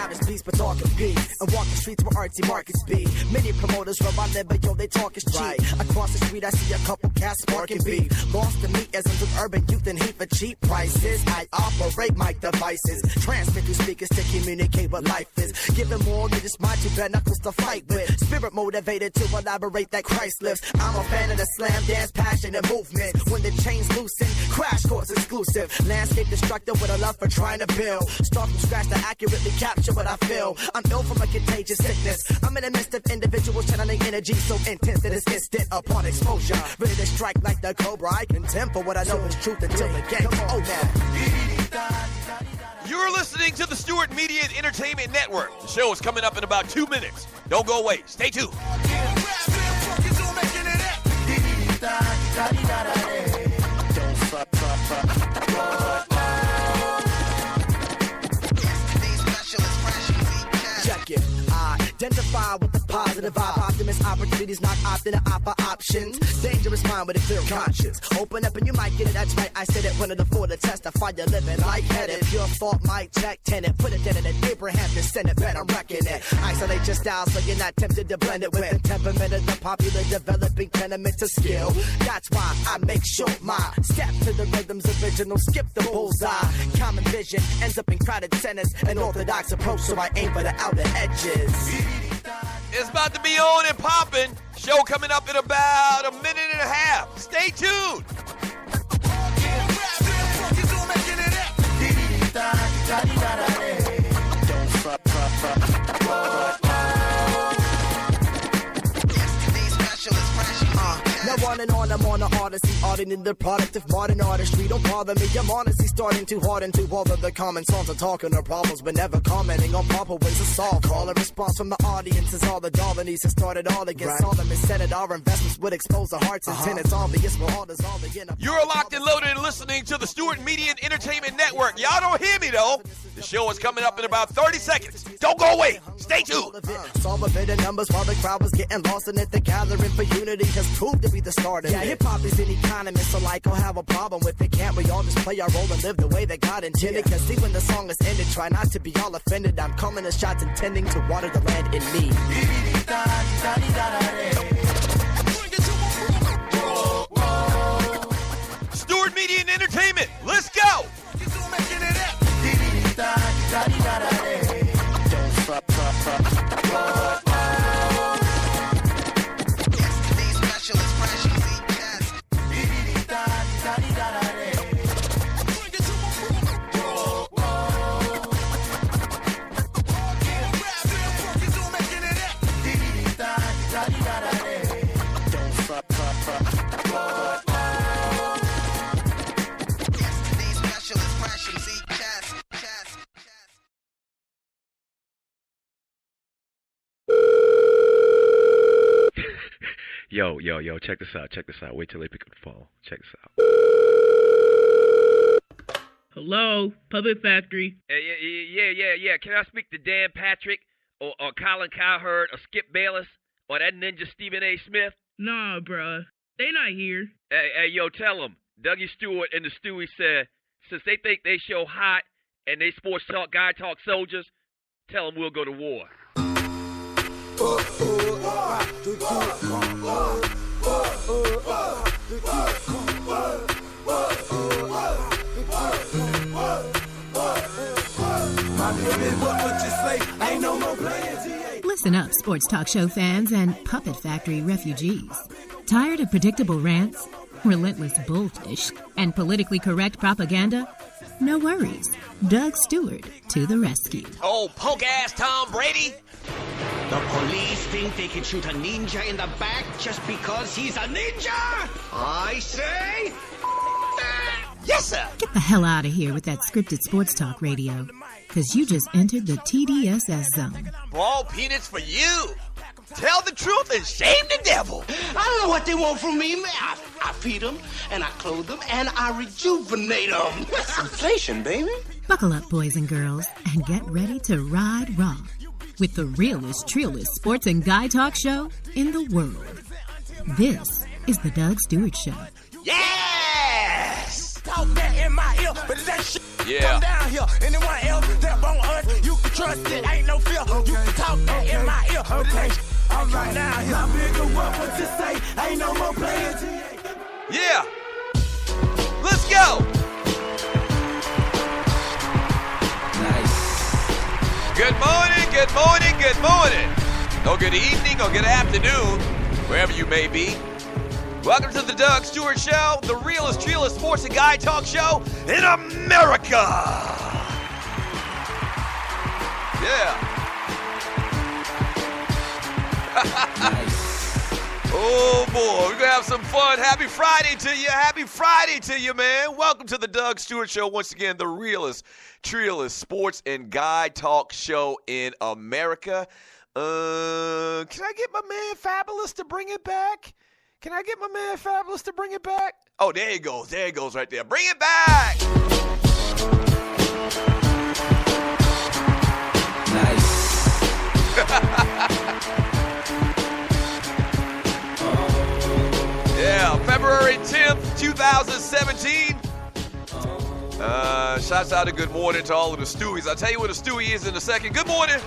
average piece, but talking beats. And walk the streets where artsy markets be. Many promoters rub my liver, yo, they talk is cheap. Right. Across the street, I see a couple cats sparking beef. Lost to me as with urban youth and heat for cheap prices. I operate my devices. Transmit through speakers to communicate what life is. Give them more than just my two bare knuckles to fight with. Spirit motivated to elaborate that Christ lives. I'm a fan of the slam dance, passion and movement. When the chains loosen, crash course exclusive. Landscape destructive with a love for trying to build. Start from scratch to accurately capture what I feel. I'm ill from a contagious sickness. I'm in the midst of individuals channeling energy so intense that it's instant upon exposure. Ready to strike like the cobra. I contend for what I know is truth until the game. Oh, now. You're listening to the Stewart Media and Entertainment Network. The show is coming up in about 2 minutes. Don't go away. Stay tuned. Check it. Identify with the positive vibe. Optimist opportunities, not often an options. Dangerous mind with a clear conscience. Open up and you might get it. That's right, I said it. One of the four to testify you're living lightheaded. Pure thought, mic check, tenant. Put it dead in it. Abraham descendant, better reckon it. Isolate your style so you're not tempted to blend it with the temperament of the popular developing tenement to skill. That's why I make sure my step to the rhythm's original. Skip the bullseye. Common vision ends up in crowded centers. An orthodox approach, so I aim for the outer edges. It's about to be on and popping. Show coming up in about a minute and a half. Stay tuned. Now on, I'm on the odyssey, auditing the product of modern artistry. Don't bother me, I'm honestly starting to harden to all of the common songs are talking of problems, but never commenting on proper ways to solve. Call a response from the audience is all the Darwinies have started all against Solomon said it. Our investments would expose the hearts and tenants. Obvious for all all the You're locked and loaded and listening to the Stewart Media and Entertainment Network. Y'all don't hear me though. The show is coming up in about 30 seconds. Don't go away. Stay tuned. Solve a bit of numbers while the crowd was getting lost in it. The gathering for unity has proved to be the start of it. Hip-hop is an economist, so like I'll have a problem with it. Can't we all just play our role and live the way that God intended? Cause see when the song is ended, try not to be all offended. I'm calling the shots intending to water the land in me. Stewart Media and Entertainment, let's go! Yo, check this out. Wait till they pick up the phone. Check this out. Hello, Puppet Factory. Yeah. Can I speak to Dan Patrick or Colin Cowherd or Skip Bayless or that ninja Stephen A. Smith? Nah, bruh. They not here. Hey, yo, tell them. Dougie Stewart and the Stewie said, since they think they show hot and they sports talk, guy talk soldiers, tell them we'll go to war. Listen up, sports talk show fans and Puppet Factory refugees. Tired of predictable rants, relentless bullfish, and politically correct propaganda? No worries. Doug Stewart to the rescue. Oh, punk-ass Tom Brady. The police think they can shoot a ninja in the back just because he's a ninja? I say, that. Yes, sir. Get the hell out of here with that scripted sports talk radio, because you just entered the TDSS zone. Ball peanuts for you. Tell the truth and shame the devil. I don't know what they want from me, man. I feed them, and I clothe them, and I rejuvenate them. That's inflation, baby. Buckle up, boys and girls, and get ready to ride raw with the realest, trillest sports and guy talk show in the world. This is the Doug Stewart Show. Yes! Talk that in my ear, but that shit yeah. come down here. Anyone else that won't us, you can trust it, ain't no fear. You can talk that in my ear, but it ain't all right now. My bigger what you say, ain't no more playing. Yeah. Let's go. Nice. Good morning, good morning, good morning. Or good evening, or good afternoon, wherever you may be. Welcome to the Doug Stewart Show, the realest, realest sports and guy talk show in America. Yeah. Oh, boy. We're going to have some fun. Happy Friday to you. Happy Friday to you, man. Welcome to the Doug Stewart Show. Once again, the realest, realest sports and guy talk show in America. Can I get my man Fabulous to bring it back? Oh, there he goes. There he goes right there. Bring it back. Yeah, February 10th, 2017. Shouts out and good morning to all of the Stewies. I'll tell you what a Stewie is in a second. Good morning.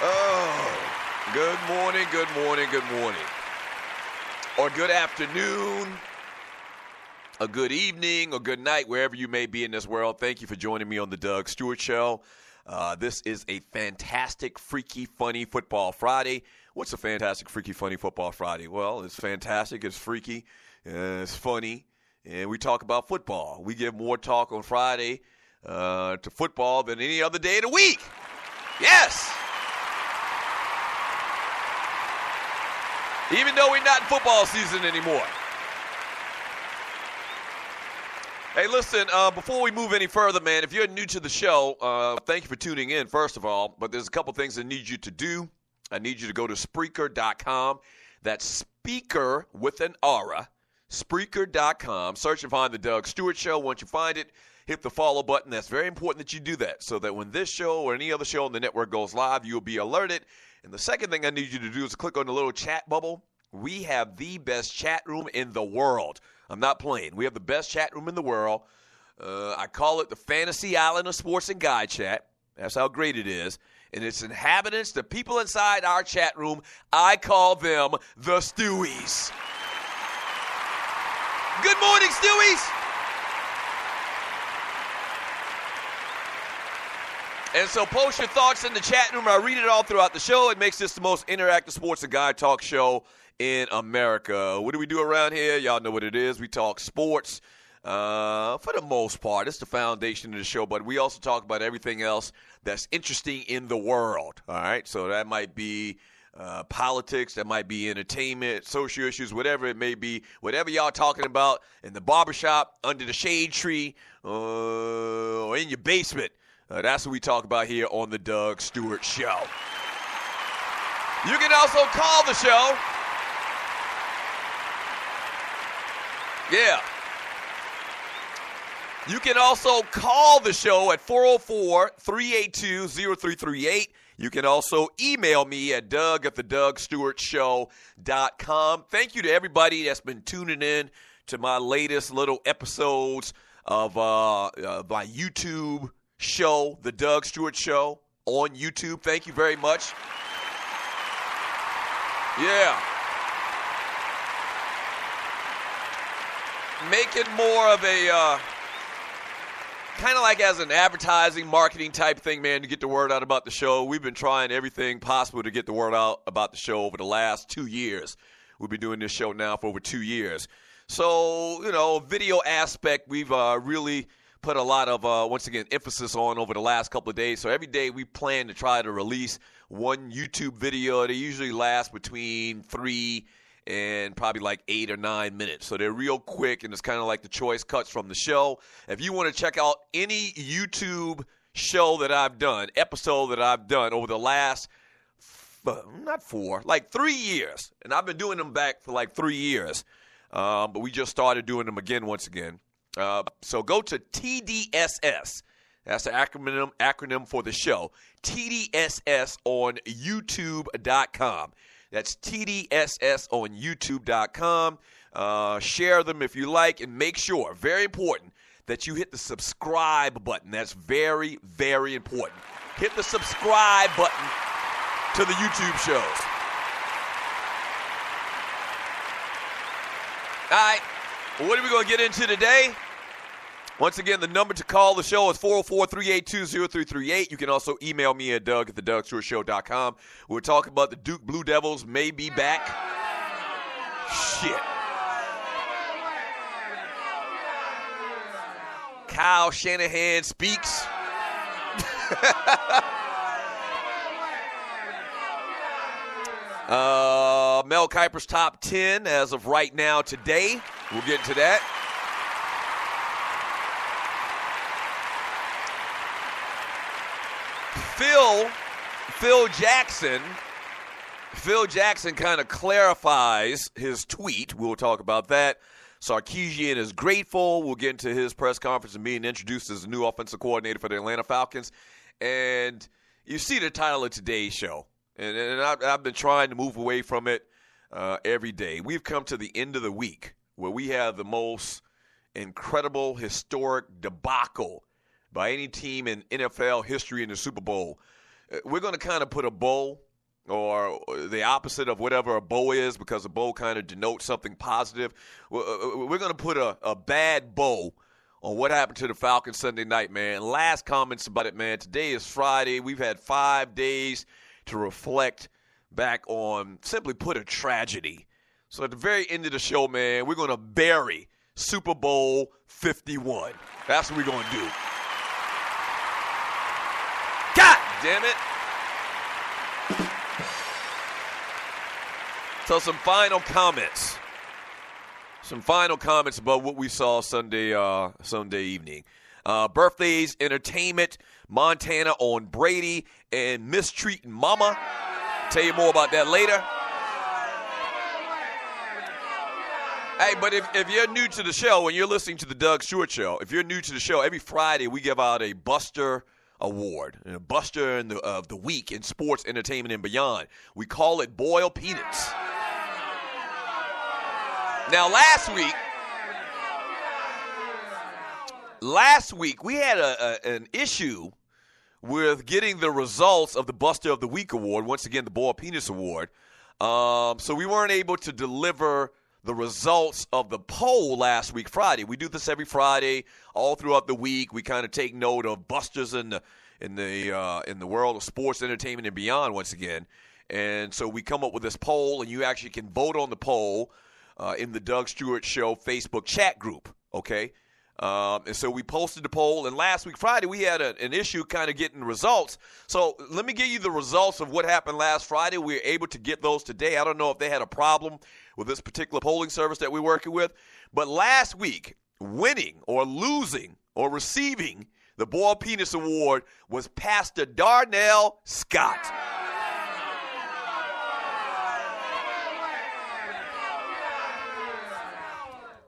Oh, good morning, good morning, good morning. Or good afternoon, a good evening, or good night, wherever you may be in this world. Thank you for joining me on the Doug Stewart Show. This is a fantastic, freaky, funny football Friday. What's a fantastic, freaky, funny football Friday? Well, it's fantastic, it's freaky, it's funny, and we talk about football. We give more talk on Friday to football than any other day of the week. Yes! Even though we're not in football season anymore. Hey, listen, before we move any further, man, if you're new to the show, thank you for tuning in, first of all. But there's a couple things I need you to do. I need you to go to Spreaker.com. That's speaker with an aura. Spreaker.com. Search and find the Doug Stewart Show. Once you find it, hit the follow button. That's very important that you do that so that when this show or any other show on the network goes live, you'll be alerted. And the second thing I need you to do is click on the little chat bubble. We have the best chat room in the world. I'm not playing. We have the best chat room in the world. I call it the Fantasy Island of Sports and Guy Chat. That's how great it is. And its inhabitants, the people inside our chat room, I call them the Stewies. Good morning, Stewies. And so post your thoughts in the chat room. I read it all throughout the show. It makes this the most interactive sports and guy talk show in America. What do we do around here? Y'all know what it is. We talk sports for the most part. It's the foundation of the show, but we also talk about everything else that's interesting in the world. All right, so that might be politics, that might be entertainment, social issues, whatever it may be, whatever y'all talking about in the barbershop, under the shade tree, or in your basement. That's what we talk about here on the Doug Stewart Show. You can also call the show. Yeah. You can also call the show at 404-382-0338. You can also email me at doug@thedougstewartshow.com. Thank you to everybody that's been tuning in to my latest little episodes of my YouTube show, The Doug Stewart Show, on YouTube. Thank you very much. Yeah. Make it more of a kind of like as an advertising, marketing type thing, man, to get the word out about the show. We've been trying everything possible to get the word out about the show over the last 2 years. We've been doing this show now for over 2 years. So, you know, video aspect, we've really put a lot of, once again, emphasis on over the last couple of days. So every day we plan to try to release one YouTube video. They usually last between 3 and probably like 8 or 9 minutes. So they're real quick, and it's kind of like the choice cuts from the show. If you want to check out any YouTube show that I've done, episode that I've done over the last, not 4, like 3 years, and I've been doing them back for like 3 years, but we just started doing them again once again. So go to TDSS. That's the acronym for the show. TDSS on YouTube.com. That's TDSS on YouTube.com. Share them if you like, and make sure, very important, that you hit the subscribe button. That's very, very important. Hit the subscribe button to the YouTube shows. All right, what are we going to get into today? Once again, the number to call the show is 404-382-0338. You can also email me at doug@thedougshow.com. We're talking about the Duke Blue Devils may be back. Shit. Kyle Shanahan speaks. Mel Kiper's top 10 as of right now today. We'll get into that. Phil Jackson kind of clarifies his tweet. We'll talk about that. Sarkisian is grateful. We'll get into his press conference and being introduced as the new offensive coordinator for the Atlanta Falcons. And you see the title of today's show. And I've been trying to move away from it every day. We've come to the end of the week where we have the most incredible, historic debacle by any team in NFL history in the Super Bowl. We're going to kind of put a bow or the opposite of whatever a bow is, because a bow kind of denotes something positive. We're going to put a bad bow on what happened to the Falcons Sunday night, man. Last comments about it, man. Today is Friday. We've had 5 days to reflect back on, simply put, a tragedy. So at the very end of the show, man, we're going to bury Super Bowl 51. That's what we're going to do. God damn it. So some final comments. Some final comments about what we saw Sunday evening. Birthdays, entertainment, Montana on Brady, and mistreating Momma. Tell you more about that later. Hey, but if you're new to the show and you're listening to the Doug Stewart Show, if you're new to the show, every Friday we give out a Buster Award, a Buster of the Week in sports, entertainment, and beyond. We call it Boiled Peanuts. Now, last week we had an issue with getting the results of the Buster of the Week Award, once again the Boiled Peanuts Award. So we weren't able to deliver the results of the poll last week, Friday. We do this every Friday, all throughout the week. We kind of take note of busters in the world of sports, entertainment, and beyond. Once again, and so we come up with this poll, and you actually can vote on the poll in the Doug Stewart Show Facebook chat group. Okay, and so we posted the poll, and last week Friday we had an issue kind of getting results. So let me give you the results of what happened last Friday. We were able to get those today. I don't know if they had a problem with this particular polling service that we're working with. But last week, winning or losing or receiving the Boiled Peanuts Award was Pastor Darnell Scott.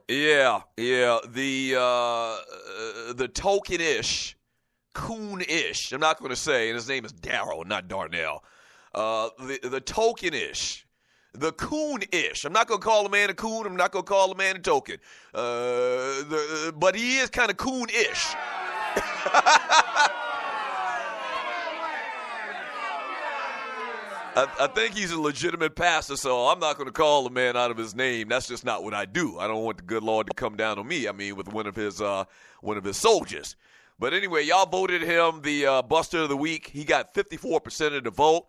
Yeah, the token-ish, coon-ish, I'm not going to say, and his name is Darryl, not Darnell. The token-ish. The coon-ish. I'm not going to call the man a coon. I'm not going to call the man a token. But he is kind of coon-ish. I think he's a legitimate pastor, so I'm not going to call the man out of his name. That's just not what I do. I don't want the good Lord to come down on me. I mean, with one of his soldiers. But anyway, y'all voted him the Buster of the Week. He got 54% of the vote.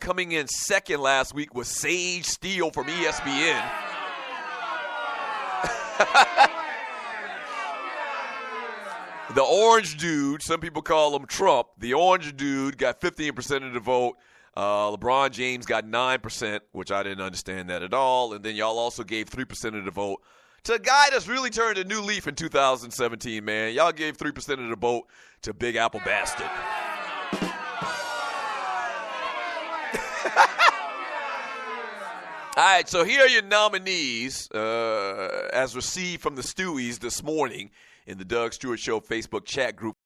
Coming in second last week was Sage Steele from ESPN. The orange dude, some people call him Trump. The orange dude got 15% of the vote. LeBron James got 9%, which I didn't understand that at all. And then y'all also gave 3% of the vote to a guy that's really turned a new leaf in 2017, man. Y'all gave 3% of the vote to Big Apple Bastard. All right, so here are your nominees as received from the Stewies this morning in the Doug Stewart Show Facebook chat group.